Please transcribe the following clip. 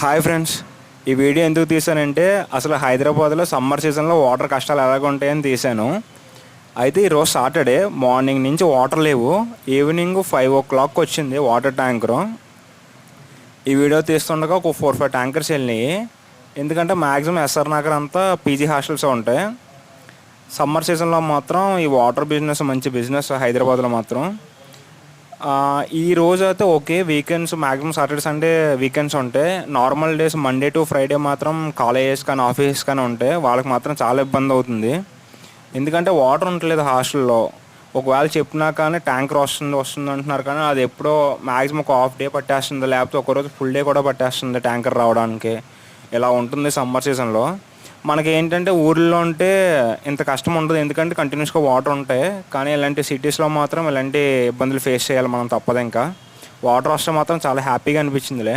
Hi friends, ఈ video ఎందుకు తీసానంటే అసలు హైదరాబాద్లో సమ్మర్ సీజన్లో వాటర్ కష్టాలు ఎలాగ ఉంటాయని తీశాను. అయితే ఈరోజు సాటర్డే మార్నింగ్ నుంచి వాటర్ లేవు. ఈవినింగ్ 5 o'clock వచ్చింది వాటర్ ట్యాంకరు. ఈ వీడియో తీస్తుండగా ఒక 4-5 ట్యాంకర్స్ వెళ్ళినాయి. ఎందుకంటే మ్యాక్సిమం ఎస్ఆర్ నగర్ అంతా పీజీ హాస్టల్స్ ఉంటాయి. సమ్మర్ సీజన్లో మాత్రం ఈ వాటర్ బిజినెస్ మంచి బిజినెస్ హైదరాబాద్లో మాత్రం. ఈ రోజు అయితే okay, weekends maximum Saturday Sunday weekends ఉంటాయి. Normal days Monday to Friday మాత్రం కాలేజెస్ కానీ ఆఫీసెస్ కానీ ఉంటాయి. వాళ్ళకి మాత్రం చాలా ఇబ్బంది అవుతుంది. ఎందుకంటే వాటర్ ఉండలేదు హాస్టల్లో. ఒకవేళ చెప్పినా కానీ ట్యాంకర్ వస్తుంది అంటున్నారు, కానీ అది ఎప్పుడో మ్యాక్సిమం ఒక హాఫ్ డే పట్టేస్తుంది, లేకపోతే ఒకరోజు ఫుల్ డే కూడా పట్టేస్తుంది ట్యాంకర్ రావడానికి. ఇలా ఉంటుంది సమ్మర్ సీజన్లో. మనకి ఏంటంటే ఊర్లో ఉంటే ఇంత కష్టం ఉండదు, ఎందుకంటే కంటిన్యూస్గా వాటర్ ఉంటాయి. కానీ ఇలాంటి సిటీస్లో మాత్రం ఇలాంటి ఇబ్బందులు ఫేస్ చేయాలి మనం, తప్పదు. ఇంకా వాటర్ వస్తే మాత్రం చాలా హ్యాపీగా అనిపించిందిలే.